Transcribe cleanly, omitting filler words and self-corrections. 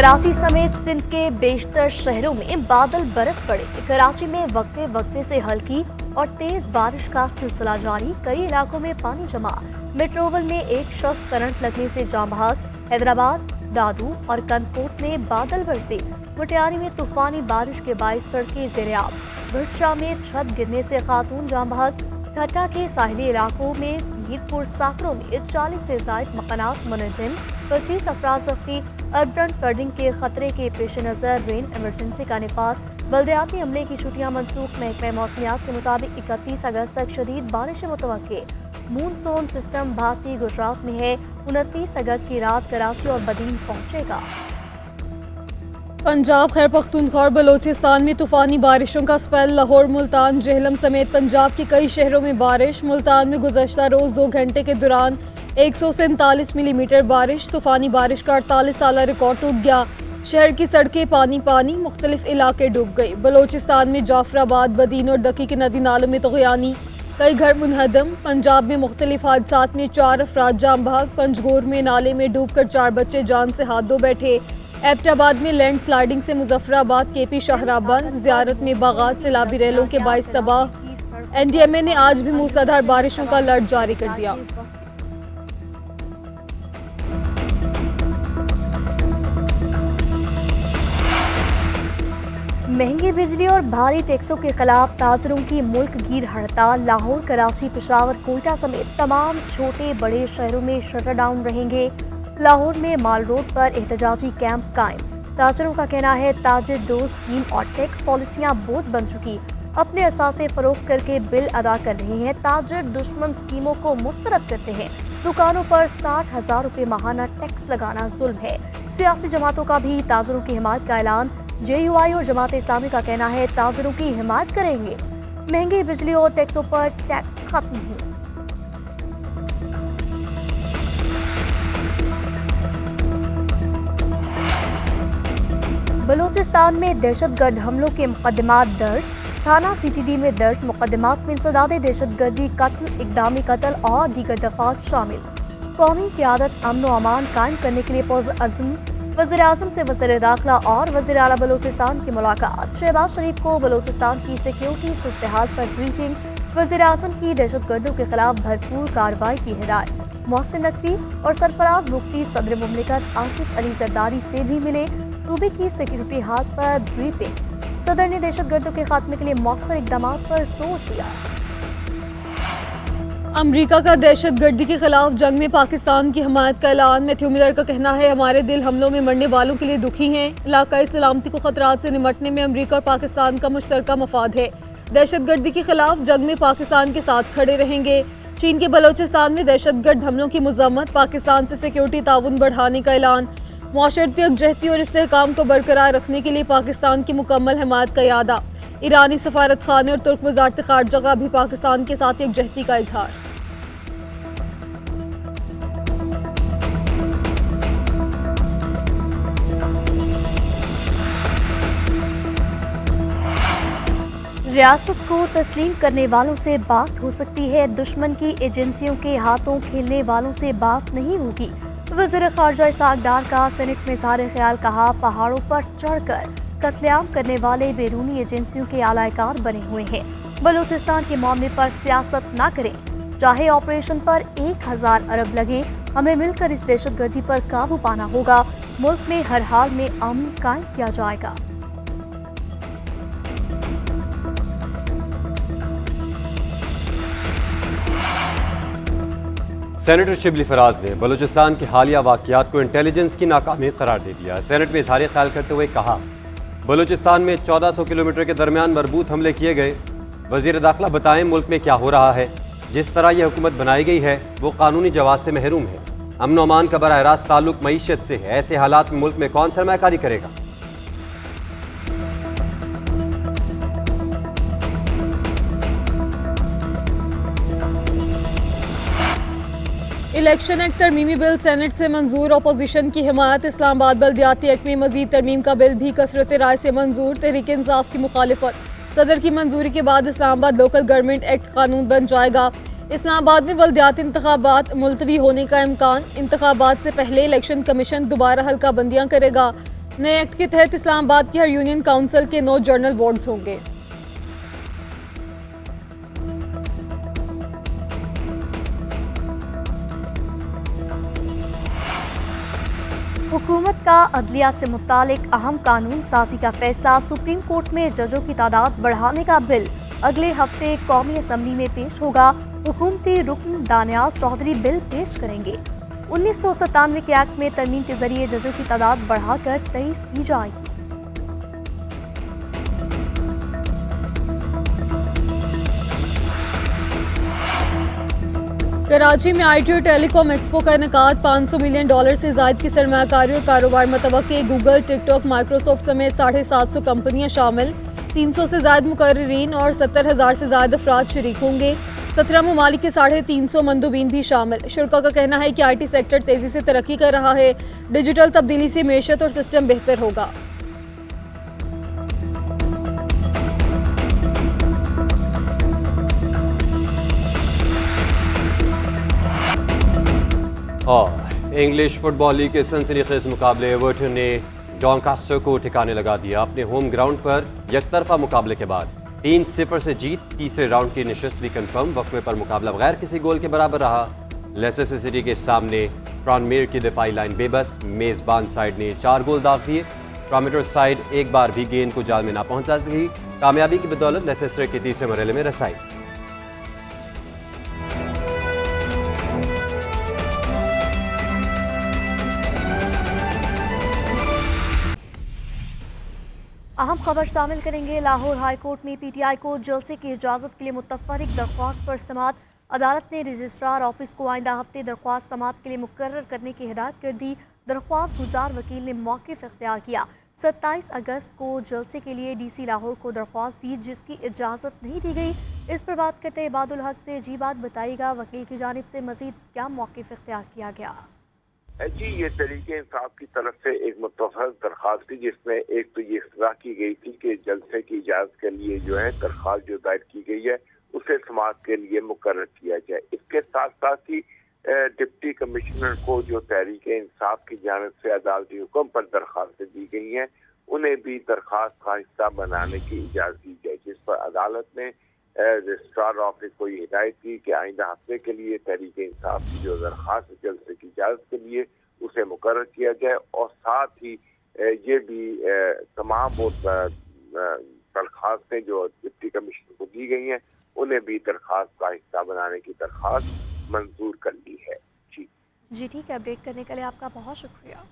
कराची समेत सिंध के बेशतर शहरों में बादल बरस पड़े। कराची में वक्फे वक्फे से हल्की और तेज बारिश का सिलसिला जारी। कई इलाकों में पानी जमा। मेट्रोवल में एक शख्स करंट लगने से जाम बहक। हैदराबाद, दादू और कनकोट में बादल बरसे। मुटियारी में तूफानी बारिश के बाइस सड़कें ज़ेर-ए-आब। भटशा में छत गिरने से खातून जाम बहक। ठट्टा के साहिली इलाकों में मीरपुर साकरों में 40 से ज़ायद मकानात मुनहदम। 25 अफराद ज़ख्मी। अर्बन फ्लडिंग के खतरे के पेश नज़र रेन एमरजेंसी का निफाज। बल्दियाती अमले की छुट्टियां मनसूख। महकमा मौसमियात के मुताबिक 31 अगस्त तक शदीद बारिशें मुतवक्के। मूनसून सिस्टम भारतीय गुजरात में है। 29 अगस्त की रात कराची और बदीन पहुंचेगा। पंजाब, खैबर पख्तूनख्वा और बलोचिस्तान में तूफानी बारिशों का स्पेल। लाहौर, मुल्तान, जेहलम समेत पंजाब के कई शहरों में बारिश। मुल्तान में गुज़श्ता रोज़ 2 घंटे के दौरान 147 मिलीमीटर बारिश। तूफानी बारिश का 48 साला रिकॉर्ड टूट गया। शहर की सड़कें पानी पानी, मुख्तलिफ इलाके डूब गए। बलोचिस्तान में जाफराबाद, बदीन और दकी के नदी नालों में तग़यानी। कई घर मुनहदम। पंजाब में मुख्तलिफ हादसात में 4 अफराद जाम बहक। पंजगोर में नाले में डूबकर 4 बच्चे जान से हाथ धो बैठे। एबटाबाद में लैंड स्लाइडिंग से मुजफ्फराबाद, केपी शाहराह बंद। ज़ियारत में बागात सैलाबी रैलों के बाइस तबाह। एनडीएमए ने आज भी मूसलाधार बारिशों का अलर्ट जारी कर दिया। महंगी बिजली और भारी टैक्सों के खिलाफ ताजरों की मुल्क गीर हड़ताल। लाहौर, कराची, पेशावर, कोयटा समेत तमाम छोटे बड़े शहरों में शटर डाउन रहेंगे। लाहौर में माल रोड पर एहतजाजी कैंप कायम। ताजरों का कहना है ताजिर डोज स्कीम और टैक्स पॉलिसियां बोझ बन चुकी। अपने असासे फरोख्त करके बिल अदा कर रहे हैं। ताजिर दुश्मन स्कीमों को मुस्तरद करते हैं। दुकानों पर 60,000 रुपये माहाना टैक्स लगाना जुल्म है। सियासी जमातों का भी ताजरों की हिमायत का ऐलान। JUI और जमात इस्लामी का कहना है ताजरों की हिमायत करेंगे। महंगी बिजली और टैक्सों पर टैक्स खत्म हो। बलूचिस्तान में दहशतगर्द हमलों के मुकदमात दर्ज। थाना CTD में दर्ज मुकदमात में इंसदादे दहशतगर्दी, कत्ल, इक़दामी कत्ल और दीगर दफात शामिल। कौमी क़यादत अमन व अमान कायम करने के लिए पुरअज़्म। वज़ीर आज़म से वज़ीर दाखिला और वज़ीर आला बलूचिस्तान की मुलाकात। शहबाज शरीफ को बलूचिस्तान की सिक्योरिटी सूरत-ए-हाल पर ब्रीफिंग। वज़ीर आज़म की दहशतगर्दों के खिलाफ भरपूर कार्रवाई की हिदायत। मोहसिन नकवी और सरफराज मुफ्ती सदर मुमलिकत आसिफ अली जरदारी से भी मिले। सूबे की सिक्योरिटी हाल पर ब्रीफिंग। सदर ने दहशतगर्दों के खात्मे के लिए मौसर इक़दाम पर जोर दिया। अमरीका का दहशतगर्दी के खिलाफ जंग में पाकिस्तान की हमायत का ऐलान। मैथ्यू मिलर का कहना है हमारे दिल हमलों में मरने वालों के लिए दुखी हैं। इलाकाई सलामती को खतरात से निमटने में अमरीका और पाकिस्तान का मुश्तरका मफाद है। दहशतगर्दी के खिलाफ जंग में पाकिस्तान के साथ खड़े रहेंगे। चीन के बलोचिस्तान में दहशतगर्द हमलों की मज़म्मत। पाकिस्तान से सिक्योरिटी ताउन बढ़ाने का ऐलान। मुआशरती यकजहती और इस्तेहकाम को बरकरार रखने के लिए पाकिस्तान की मुकम्मल हिमायत का इरादा। ईरानी सफारत खाने और तुर्क वज़ारत ख़ारजा का भी पाकिस्तान के साथ यकजहती का इजहार। रियासत को तस्लीम करने वालों से बात हो सकती है, दुश्मन की एजेंसियों के हाथों खेलने वालों से बात नहीं होगी। वज़ीर ख़ारजा इसहाक़ डार का सेनेट में इज़हार ख्याल। कहा पहाड़ों पर चढ़कर कत्लेआम करने वाले बैरूनी एजेंसियों के आलाकार बने हुए हैं। बलूचिस्तान के मामले पर सियासत ना करें, चाहे ऑपरेशन पर 1000 अरब लगे। हमें मिलकर इस दहशतगर्दी पर काबू पाना होगा। मुल्क में हर हाल में अमन कायम किया जाएगा। सेनेटर शिबली फराज ने बलूचिस्तान के हालिया वाक़यात को इंटेलिजेंस की नाकामी करार दे दिया। सेनेट में इज़हार ख्याल करते हुए कहा बलूचिस्तान में 1400 किलोमीटर के दरमियान मरबूत हमले किए गए। वज़ीर दाखिला बताएं मुल्क में क्या हो रहा है। जिस तरह यह हुकूमत बनाई गई है वो कानूनी जवाज़ से महरूम है। अमन व अमान का बराह रास्त ताल्लुक मईशत से है। ऐसे हालात में मुल्क में कौन सरमायाकारी करेगा। इलेक्शन एक्ट तरमीमी बिल सेनेट से मंजूर। अपोजिशन की हिमायत। इस्लामाबाद बल्दियाती एक्ट में मजीद तरमीम का बिल भी कसरत राय से मंजूर। तहरीक इंसाफ की मुखालिफत। सदर की मंजूरी के बाद इस्लामाबाद लोकल गवर्नमेंट एक्ट कानून बन जाएगा। इस्लामाबाद में बल्दियाती इंतखाबात मुलतवी होने का इम्कान। इंतखाबात से पहले इलेक्शन कमीशन दोबारा हल्का बंदियां करेगा। नए एक्ट के तहत इस्लामाबाद की हर यूनियन काउंसिल के 9 जर्नल वार्ड्स होंगे। हुकूमत का अदलिया से मुतालिक अहम कानून साजी का फैसला, सुप्रीम कोर्ट में जजों की तादाद बढ़ाने का बिल अगले हफ्ते कौमी असम्बली में पेश होगा। हुकूमती रुकन दानियाल चौधरी बिल पेश करेंगे। 1997 के एक्ट में तरमीम के जरिए जजों की तादाद बढ़ाकर 23 की जाएगी। कराची में आईटी और टेलीकॉम एक्सपो का इनेकाद, $500 मिलियन से जायद की सरमायाकारी और कारोबार मतवक्के। गूगल, टिकटॉक, माइक्रोसॉफ्ट समेत 750 कंपनियां शामिल, 300 से जायद मुकर्रिरीन और 70,000 से जायद अफराद शरीक होंगे। 17 ममालिक के 350 मंदूबीन भी शामिल। शुरा का कहना है कि आईटी सेक्टर तेजी से तरक्की कर रहा है। डिजिटल तब्दीली से मेशत और सिस्टम बेहतर होगा। और इंग्लिश फुटबॉल लीग के सनसनीखेज मुकाबले एवर्टन ने डॉनकास्टर को ठिकाने लगा दिया। अपने होम ग्राउंड पर यकतरफा मुकाबले के बाद 3-0 से जीत, तीसरे राउंड की निशस्त भी कंफर्म। वक्फे पर मुकाबला बगैर किसी गोल के बराबर रहा। लेस्टर सिटी के सामने ट्रांसमेर की दिफाई लाइन बेबस, मेजबान साइड ने 4 गोल दाग दिए। ट्रांसमेर साइड एक बार भी गेंद को जाल में ना पहुंचा सकी। कामयाबी की बदौलत लेस्टर के तीसरे मरहले में रसाई। अहम खबर शामिल करेंगे। लाहौर हाई कोर्ट में पीटीआई को जलसे की इजाज़त के लिए मुतफरिक दरख्वास्त पर समाअत। अदालत ने रजिस्ट्रार ऑफिस को आइंदा हफ्ते दरख्वास्त समाअत के लिए मुकर्रर करने की हिदायत कर दी। दरख्वास्त गुजार वकील ने मौक़िफ़ इख्तियार किया। 27 अगस्त को जलसे के लिए डीसी लाहौर को दरख्वास्त दी, जिसकी इजाज़त नहीं दी गई। इस पर बात करते इबादुल हक से जी बात बताइएगा, वकील की जानिब से मज़ीद क्या मौक़िफ़ इख्तियार किया गया? जी, ये तरीके इंसाफ की तरफ से एक मुतफ़रक़ दरख्वास्त थी, जिसमें एक तो ये इस्तरा की गई थी कि जलसे की इजाज़त के लिए जो है दरख्वास्त जो दायर की गई है उसे समाअत के लिए मुकर्रर किया जाए। इसके साथ साथ ही डिप्टी कमिश्नर को जो तहरीक इंसाफ की जानिब से अदालती हुक्म पर दरख्वास्तें दी गई हैं, उन्हें भी दरख्वास्त का हिस्सा बनाने की इजाज़त दी जाए, जिस पर अदालत ने रजिस्ट्रार ऑफिस को ये हिदायत की कि आइंदा हफ्ते के लिए तहरीक इंसाफ की जो दरख्वास्त जलसे की इजाज़त के लिए उसे मुकर्रर किया जाए। और साथ ही ये भी तमाम वो दरख्वास्तें जो डिप्टी कमिश्नर को दी गई हैं उन्हें भी दरख्वास्त का हिस्सा बनाने की दरख्वास्त मंजूर कर ली है। जी ठीक है, अपडेट करने के लिए आपका बहुत शुक्रिया।